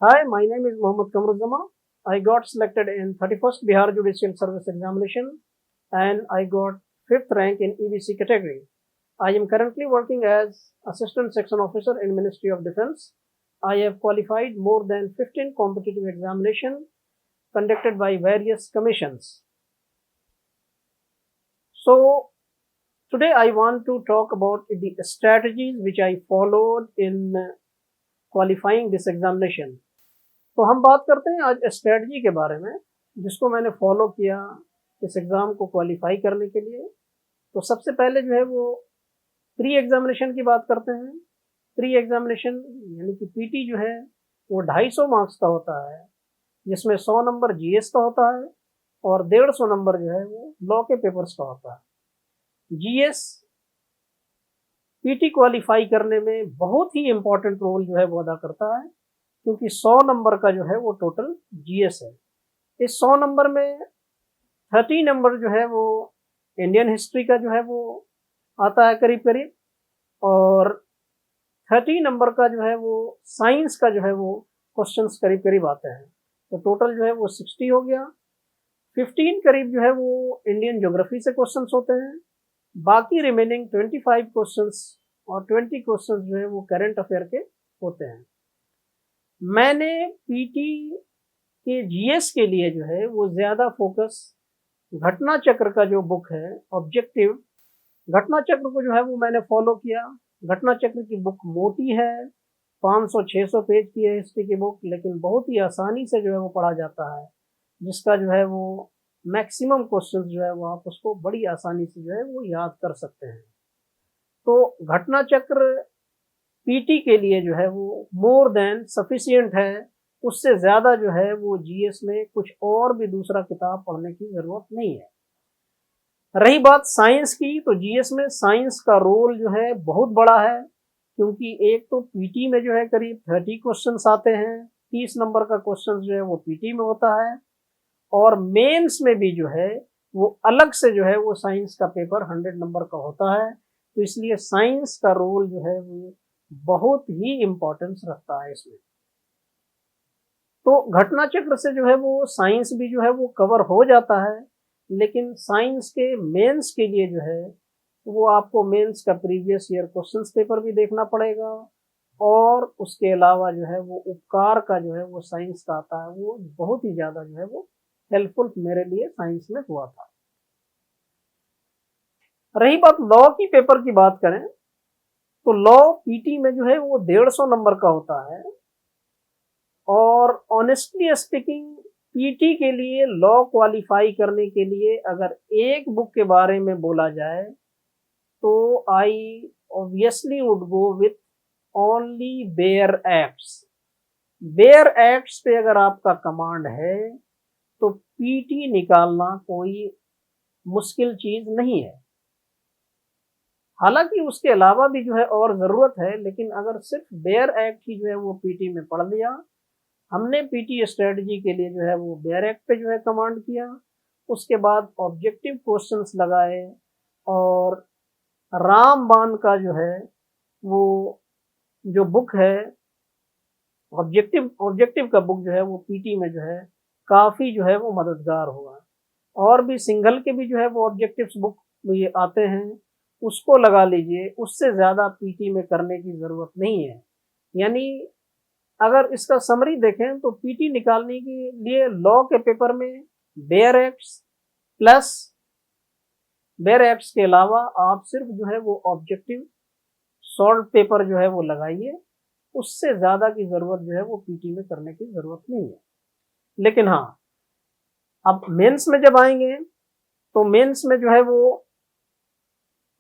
Hi, my name is Mohammad Kamruzzama. I got selected in 31st Bihar Judicial Service Examination and I got 5th rank in EBC category. I am currently working as Assistant Section Officer in Ministry of Defence. I have qualified more than 15 competitive examinations conducted by various commissions. So, today I want to talk about the strategies which I followed in qualifying this examination. तो हम बात करते हैं आज strategy के बारे में जिसको मैंने फॉलो किया इस एग्ज़ाम को क्वालिफाई करने के लिए। तो सबसे पहले जो है वो प्री एग्जामिनेशन की बात करते हैं। प्री एग्जामिनेशन यानी कि पीटी जो है वो 250 मार्क्स का होता है, जिसमें 100 नंबर जीएस का होता है और 150 नंबर जो है वो लॉ के पेपर्स का होता है। जीएस पीटी क्वालिफाई करने में बहुत ही इंपॉर्टेंट रोल जो है वो अदा करता है, क्योंकि 100 नंबर का जो है वो टोटल जीएस है। इस 100 नंबर में 30 नंबर जो है वो इंडियन हिस्ट्री का जो है वो आता है करीब करीब, और 30 नंबर का जो है वो साइंस का जो है वो क्वेश्चंस करीब करीब आते हैं। तो टोटल जो है वो 60 हो गया। 15 करीब जो है वो इंडियन ज्योग्राफी से क्वेश्चंस होते हैं। बाकी रिमेनिंग 25 क्वेश्चंस और 20 क्वेश्चंस जो है वो करंट अफेयर के होते हैं। मैंने पीटी के जीएस के लिए जो है वो ज़्यादा फोकस घटना चक्र का जो बुक है ऑब्जेक्टिव, घटना चक्र को जो है वो मैंने फॉलो किया। घटना चक्र की बुक मोटी है, 500-600 पेज की है हिस्ट्री की बुक, लेकिन बहुत ही आसानी से जो है वो पढ़ा जाता है, जिसका जो है वो मैक्सिमम क्वेश्चन जो है वो आप उसको बड़ी आसानी से जो है वो याद कर सकते हैं। तो घटना चक्र पीटी के लिए जो है वो मोर देन सफिशियंट है। उससे ज़्यादा जो है वो जीएस में कुछ और भी दूसरा किताब पढ़ने की ज़रूरत नहीं है। रही बात साइंस की, तो जीएस में साइंस का रोल जो है बहुत बड़ा है, क्योंकि एक तो पीटी में जो है करीब 30 क्वेश्चंस आते हैं, 30 नंबर का क्वेश्चन जो है वो पीटी में होता है, और मेंस में भी जो है वो अलग से जो है वो साइंस का पेपर 100 नंबर का होता है। तो इसलिए साइंस का रोल जो है वो बहुत ही इम्पोर्टेंस रखता है इसमें। तो घटना चक्र से जो है वो साइंस भी जो है वो कवर हो जाता है, लेकिन साइंस के मेंस के लिए जो है वो आपको मेंस का प्रीवियस ईयर क्वेश्चंस पेपर भी देखना पड़ेगा, और उसके अलावा जो है वो उपकार का जो है वो साइंस का आता है, वो बहुत ही ज़्यादा जो है वो हेल्पफुल मेरे लिए साइंस में हुआ था। रही बात लॉ की पेपर की बात करें, तो लॉ पीटी में जो है वो 150 नंबर का होता है, और ऑनेस्टली स्पीकिंग पीटी के लिए लॉ क्वालिफाई करने के लिए अगर एक बुक के बारे में बोला जाए तो I obviously would go with only bear acts. Bear acts पे अगर आपका कमांड है तो पीटी निकालना कोई मुश्किल चीज नहीं है। हालांकि उसके अलावा भी जो है और ज़रूरत है, लेकिन अगर सिर्फ बेयर एक्ट ही जो है वो पीटी में पढ़ लिया, हमने पीटी स्ट्रेटजी के लिए जो है वो बेयर एक्ट पे जो है कमांड किया, उसके बाद ऑब्जेक्टिव क्वेश्चंस लगाए, और रामबाण का जो है वो जो बुक है ऑब्जेक्टिव ऑब्जेक्टिव का बुक जो है वो पीटी में जो है काफ़ी जो है वो मददगार हुआ। और भी सिंगल के भी जो है वो ऑब्जेक्टिव्स बुक ये आते हैं, उसको लगा लीजिए, उससे ज़्यादा पीटी में करने की ज़रूरत नहीं है। यानी अगर इसका समरी देखें तो पीटी निकालने के लिए लॉ के पेपर में bear acts plus bear acts के अलावा आप सिर्फ जो है वो ऑब्जेक्टिव सॉल्व पेपर जो है वो लगाइए, उससे ज़्यादा की ज़रूरत जो है वो पीटी में करने की ज़रूरत नहीं है। लेकिन हाँ, अब मेंस में जब आएंगे तो मेंस में जो है वो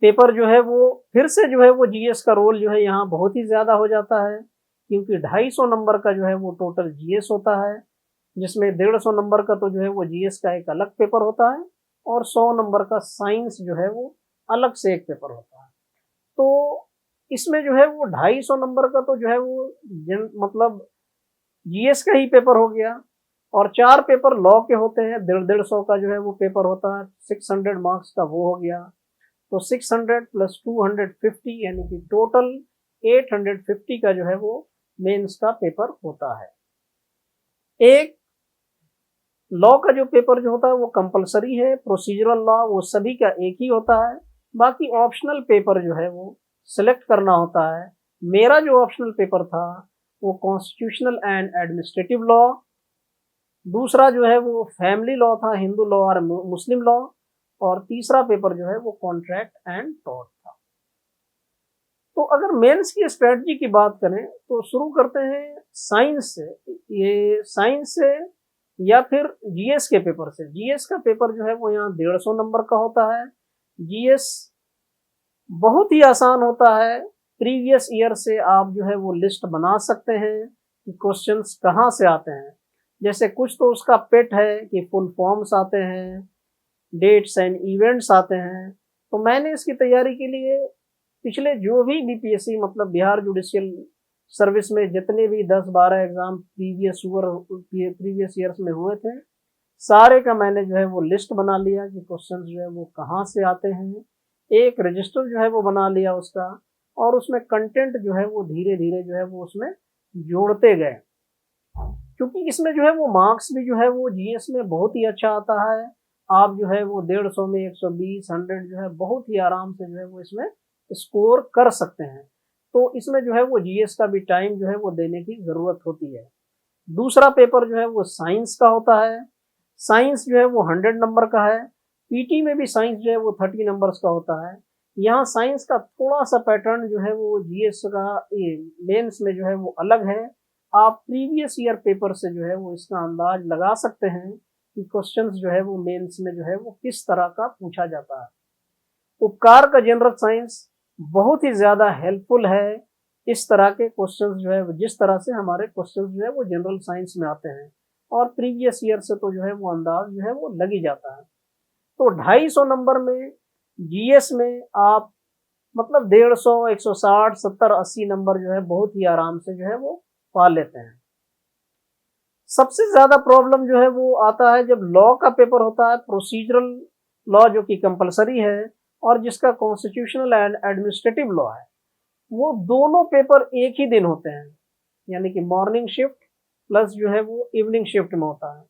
पेपर जो है वो फिर से जो है वो जीएस का रोल जो है यहाँ बहुत ही ज़्यादा हो जाता है, क्योंकि 250 नंबर का जो है वो टोटल जीएस होता है, जिसमें 150 नंबर का तो जो है वो जीएस का एक अलग पेपर होता है, और 100 नंबर का साइंस जो है वो अलग से एक पेपर होता है। तो इसमें जो है वो 250 नंबर का तो जो है वो मतलब जीएस का ही पेपर हो गया, और 4 पेपर लॉ के होते हैं, 150 का जो है वो पेपर होता है, 600 मार्क्स का वो हो गया। तो 600 प्लस 250 यानी कि टोटल 850 का जो है वो मेंस का पेपर होता है। एक लॉ का जो पेपर जो होता है वो कंपलसरी है, प्रोसीजरल लॉ वो सभी का एक ही होता है, बाकी ऑप्शनल पेपर जो है वो सिलेक्ट करना होता है। मेरा जो ऑप्शनल पेपर था वो कॉन्स्टिट्यूशनल एंड एडमिनिस्ट्रेटिव लॉ, दूसरा जो है वो फैमिली लॉ था, हिंदू लॉ और मुस्लिम लॉ, और तीसरा पेपर जो है वो कॉन्ट्रैक्ट एंड टॉर्ट था। तो अगर मेंस की स्ट्रेटजी की बात करें तो शुरू करते हैं साइंस से, ये साइंस से या फिर जीएस के पेपर से। जीएस का पेपर जो है वो यहाँ 150 नंबर का होता है। जीएस बहुत ही आसान होता है, प्रीवियस ईयर से आप जो है वो लिस्ट बना सकते हैं कि क्वेश्चंस कहाँ से आते हैं। जैसे कुछ तो उसका पेट है कि फुल फॉर्म्स आते हैं, डेट्स एंड इवेंट्स आते हैं। तो मैंने इसकी तैयारी के लिए पिछले जो भी बीपीएससी मतलब बिहार जुडिशियल सर्विस में जितने भी 10-12 एग्जाम प्रीवियस ईयर्स में हुए थे, सारे का मैंने जो है वो लिस्ट बना लिया कि क्वेश्चन जो है वो कहाँ से आते हैं। एक रजिस्टर जो है वो बना लिया उसका, और उसमें कंटेंट जो है वो धीरे धीरे जो है वो उसमें जोड़ते गए, क्योंकि इसमें जो है वो मार्क्स भी जो है वो जीएस में बहुत ही अच्छा आता है। आप जो है वो 150 में 120 100 जो है बहुत ही आराम से जो है वो इसमें स्कोर कर सकते हैं। तो इसमें जो है वो जीएस का भी टाइम जो है वो देने की जरूरत होती है। दूसरा पेपर जो है वो साइंस का होता है। साइंस जो है वो 100 नंबर का है। पीटी में भी साइंस जो है वो 30 नंबर्स का होता है। यहाँ साइंस का थोड़ा सा पैटर्न जो है वो जीएस का ये मेंस में जो है वो अलग है। आप प्रीवियस ईयर पेपर से जो है वो इसका अंदाज लगा सकते हैं कि क्वेश्चंस जो है वो मेंस में जो है वो किस तरह का पूछा जाता है। उपकार का जनरल साइंस बहुत ही ज्यादा हेल्पफुल है इस तरह के क्वेश्चंस जो है, जिस तरह से हमारे क्वेश्चंस जो है वो जनरल साइंस में आते हैं, और प्रीवियस ईयर से तो जो है वो अंदाज जो है वो लग ही जाता है। तो 250 नंबर में जीएस में आप मतलब 150, 160, 70, 80 नंबर जो है बहुत ही आराम से जो है वो पा लेते हैं। सबसे ज्यादा प्रॉब्लम जो है वो आता है जब लॉ का पेपर होता है, प्रोसीजरल लॉ जो कि कंपलसरी है, और जिसका कॉन्स्टिट्यूशनल एंड एडमिनिस्ट्रेटिव लॉ है। वो दोनों पेपर एक ही दिन होते हैं, यानी कि मॉर्निंग शिफ्ट प्लस जो है वो इवनिंग शिफ्ट में होता है।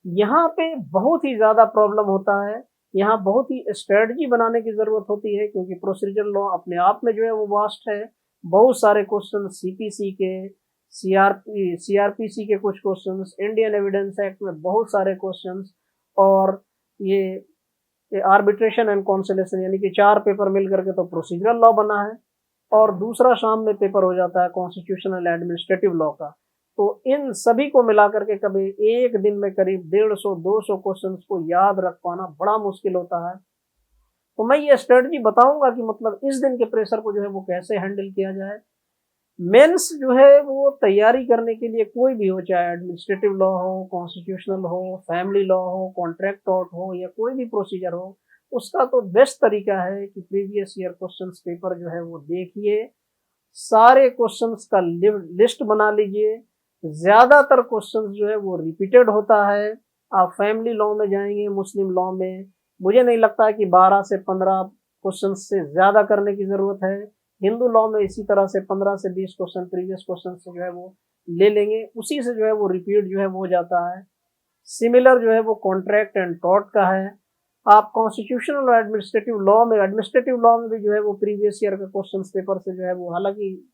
यहाँ पे बहुत ही ज्यादा प्रॉब्लम होता है, यहाँ बहुत ही स्ट्रेटजी बनाने की जरूरत होती है, क्योंकि प्रोसीजरल लॉ अपने आप में जो है वो वास्ट है। बहुत सारे क्वेश्चन सीपीसी के, सीआरपीसी के कुछ क्वेश्चंस, इंडियन एविडेंस एक्ट में बहुत सारे क्वेश्चंस, और ये आर्बिट्रेशन एंड कॉन्सिलेशन, यानी कि 4 पेपर मिल करके तो प्रोसीजरल लॉ बना है, और दूसरा शाम में पेपर हो जाता है कॉन्स्टिट्यूशनल एडमिनिस्ट्रेटिव लॉ का। तो इन सभी को मिलाकर के कभी एक दिन में करीब 150-200 क्वेश्चंस को याद रख पाना बड़ा मुश्किल होता है। तो मैं ये स्ट्रेटजी बताऊंगा कि मतलब इस दिन के प्रेशर को जो है वो कैसे हैंडल किया जाए। मेंस जो है वो तैयारी करने के लिए कोई भी हो, चाहे एडमिनिस्ट्रेटिव लॉ हो, कॉन्स्टिट्यूशनल हो, फैमिली लॉ हो, कॉन्ट्रैक्ट टॉर्ट हो, या कोई भी प्रोसीजर हो, उसका तो बेस्ट तरीका है कि प्रीवियस ईयर क्वेश्चंस पेपर जो है वो देखिए, सारे क्वेश्चंस का लिस्ट बना लीजिए। ज्यादातर क्वेश्चंस जो है वो रिपीटेड होता है। आप फैमिली लॉ में जाएंगे, मुस्लिम लॉ में मुझे नहीं लगता कि 12 से 15 क्वेश्चन से ज्यादा करने की जरूरत है। हिंदू लॉ में इसी तरह से 15 से 20 क्वेश्चन प्रीवियस क्वेश्चन से जो है वो ले लेंगे, उसी से जो है वो रिपीट जो है वो हो जाता है। सिमिलर जो है वो कॉन्ट्रैक्ट एंड टॉर्ट का है। आप कॉन्स्टिट्यूशनल और एडमिनिस्ट्रेटिव लॉ में भी जो है वो प्रीवियस ईयर का क्वेश्चन पेपर से जो है वो, हालांकि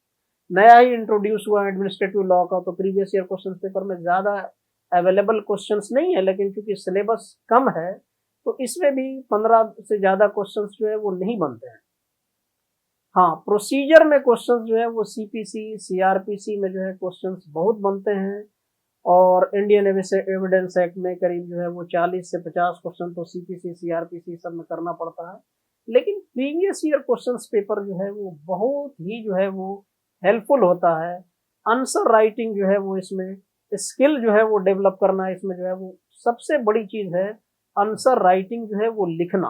नया ही इंट्रोड्यूस हुआ एडमिनिस्ट्रेटिव लॉ का, तो प्रीवियस ईयर क्वेश्चन पेपर में ज्यादा अवेलेबल क्वेश्चंस नहीं है, लेकिन चूंकि सिलेबस कम है तो इसमें भी 15 से ज्यादा क्वेश्चंस जो है वो नहीं बनते हैं। हाँ, प्रोसीजर में क्वेश्चंस जो है वो सीपीसी सीआरपीसी में जो है क्वेश्चंस बहुत बनते हैं, और इंडियन एविडेंस एक्ट में करीब जो है वो 40 से 50 क्वेश्चन तो सीपीसी सीआरपीसी सब में करना पड़ता है। लेकिन प्रीवियस ईयर क्वेश्चंस पेपर जो है वो बहुत ही जो है वो हेल्पफुल होता है। आंसर राइटिंग जो है वो इसमें स्किल जो है वो डेवलप करना, इसमें जो है वो सबसे बड़ी चीज है आंसर राइटिंग जो है वो लिखना,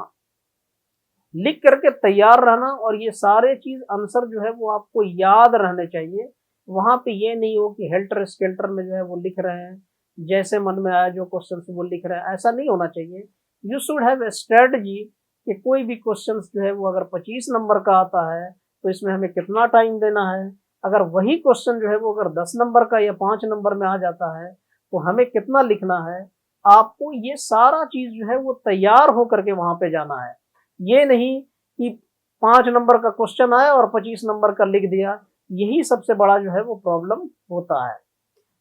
लिख करके तैयार रहना, और ये सारे चीज आंसर जो है वो आपको याद रहने चाहिए। वहां पे ये नहीं हो कि हेल्टर स्केल्टर में जो है वो लिख रहे हैं, जैसे मन में आया जो क्वेश्चन वो लिख रहे हैं, ऐसा नहीं होना चाहिए। You should have a strategy कि कोई भी क्वेश्चन जो है वो अगर 25 नंबर का आता है तो इसमें हमें कितना टाइम देना है। अगर वही क्वेश्चन जो है वो अगर 10 नंबर का या 5 नंबर में आ जाता है तो हमें कितना लिखना है, आपको ये सारा चीज जो है वो तैयार होकर के वहां पे जाना है। ये नहीं कि 5 नंबर का क्वेश्चन आया और 25 नंबर का लिख दिया, यही सबसे बड़ा जो है वो प्रॉब्लम होता है।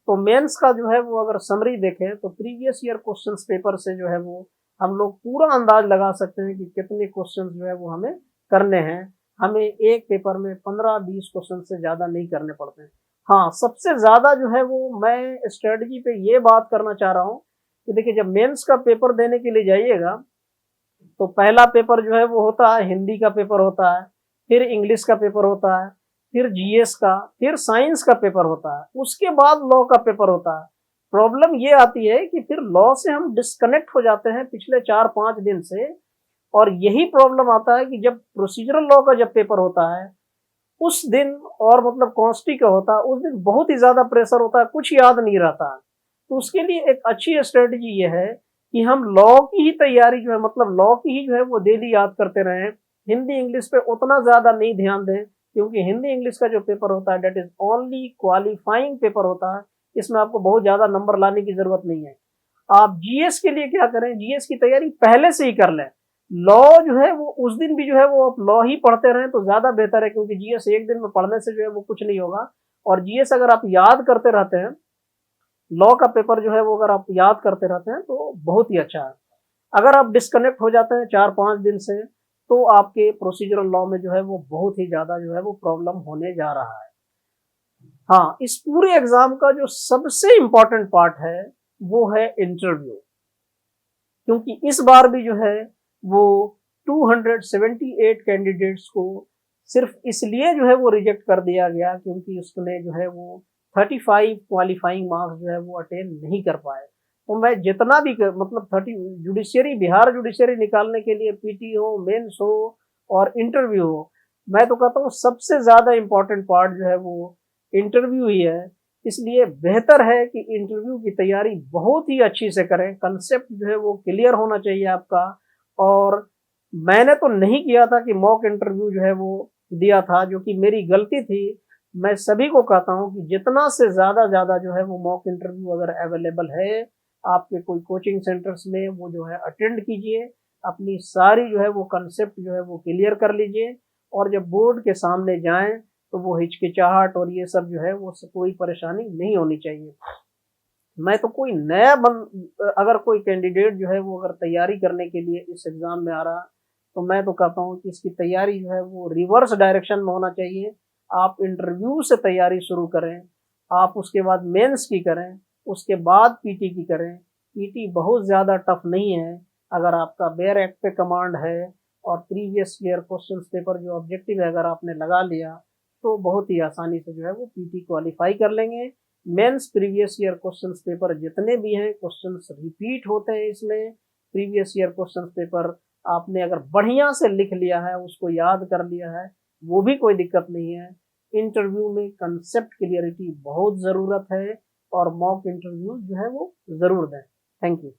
तो मेंस का जो है वो अगर समरी देखें तो प्रीवियस ईयर क्वेश्चंस पेपर से जो है वो हम लोग पूरा अंदाज लगा सकते हैं कि कितने क्वेश्चंस जो है वो हमें करने हैं। हमें एक पेपर में 15-20 क्वेश्चन से ज्यादा नहीं करने पड़ते हैं। हाँ, सबसे ज्यादा जो है वो मैं स्ट्रेटजी पे ये बात करना चाह रहा हूँ कि देखिए, जब मेंस का पेपर देने के लिए जाइएगा तो पहला पेपर जो है वो होता है हिंदी का पेपर होता है, फिर इंग्लिश का पेपर होता है, फिर जीएस का, फिर साइंस का पेपर होता है, उसके बाद लॉ का पेपर होता है। प्रॉब्लम ये आती है कि फिर लॉ से हम डिस्कनेक्ट हो जाते हैं पिछले 4-5 दिन से, और यही प्रॉब्लम आता है कि जब प्रोसीजरल लॉ का जब पेपर होता है उस दिन, और मतलब कॉन्स्टी का होता है उस दिन, बहुत ही ज्यादा प्रेशर होता है, कुछ याद नहीं रहता है। तो उसके लिए एक अच्छी स्ट्रेटजी ये है कि हम लॉ की ही तैयारी जो है, मतलब लॉ की ही जो है वो डेली याद करते रहें। हिंदी इंग्लिश पे उतना ज्यादा नहीं ध्यान दें, क्योंकि हिंदी इंग्लिश का जो पेपर होता है that is only qualifying paper होता है, इसमें आपको बहुत ज्यादा नंबर लाने की जरूरत नहीं है। आप जीएस के लिए क्या करें, जीएस की तैयारी पहले से ही कर लें। लॉ जो है वो उस दिन भी जो है वो आप लॉ ही पढ़ते रहें तो ज्यादा बेहतर है, क्योंकि जीएस एक दिन में पढ़ने से जो है वो कुछ नहीं होगा। और जीएस अगर आप याद करते रहते हैं, लॉ का पेपर जो है वो अगर आप याद करते रहते हैं तो बहुत ही अच्छा है। अगर आप डिस्कनेक्ट हो जाते हैं 4-5 दिन से, तो आपके प्रोसीजरल लॉ में जो है वो बहुत ही ज्यादा जो है वो प्रॉब्लम होने जा रहा है। हाँ, इस पूरे एग्जाम का जो सबसे इंपॉर्टेंट पार्ट है वो है इंटरव्यू, क्योंकि इस बार भी जो है वो 278 कैंडिडेट्स को सिर्फ इसलिए जो है वो रिजेक्ट कर दिया गया क्योंकि उसने जो है वो 35 क्वालिफाइंग मार्क्स जो है वो अटेन नहीं कर पाए। तो मैं जितना भी मतलब 30 जुडिशियरी, बिहार जुडिशियरी निकालने के लिए पीटी हो, मेंस हो और इंटरव्यू हो, मैं तो कहता हूँ सबसे ज्यादा इंपॉर्टेंट पार्ट जो है वो इंटरव्यू ही है। इसलिए बेहतर है कि इंटरव्यू की तैयारी बहुत ही अच्छी से करें, कंसेप्ट जो है वो क्लियर होना चाहिए आपका। और मैंने तो नहीं किया था कि मॉक इंटरव्यू जो है वो दिया था, जो कि मेरी गलती थी। मैं सभी को कहता हूँ कि जितना से ज्यादा जो है वो मॉक इंटरव्यू अगर अवेलेबल है आपके कोई कोचिंग सेंटर्स में, वो जो है अटेंड कीजिए, अपनी सारी जो है वो कंसेप्ट जो है वो क्लियर कर लीजिए, और जब बोर्ड के सामने जाएं तो वो हिचकिचाहट और ये सब जो है वो कोई परेशानी नहीं होनी चाहिए। मैं तो कोई नया अगर कोई कैंडिडेट जो है वो अगर तैयारी करने के लिए इस एग्जाम में आ रहा, तो मैं तो कहता हूँ कि इसकी तैयारी जो है वो रिवर्स डायरेक्शन में होना चाहिए। आप इंटरव्यू से तैयारी शुरू करें, आप उसके बाद मेंस की करें, उसके बाद पीटी की करें। पीटी बहुत ज़्यादा टफ नहीं है, अगर आपका बेयर एक्ट पे कमांड है और प्रीवियस ईयर क्वेश्चन पेपर जो ऑब्जेक्टिव है अगर आपने लगा लिया तो बहुत ही आसानी से जो है वो पीटी क्वालिफाई कर लेंगे। Mains previous year questions paper जितने भी हैं, क्वेश्चंस रिपीट होते हैं इसमें। प्रीवियस ईयर क्वेश्चंस पेपर आपने अगर बढ़िया से लिख लिया है, उसको याद कर लिया है, वो भी कोई दिक्कत नहीं है। इंटरव्यू में कंसेप्ट क्लियरिटी बहुत ज़रूरत है, और मॉक इंटरव्यू जो है वो ज़रूर दें। Thank you.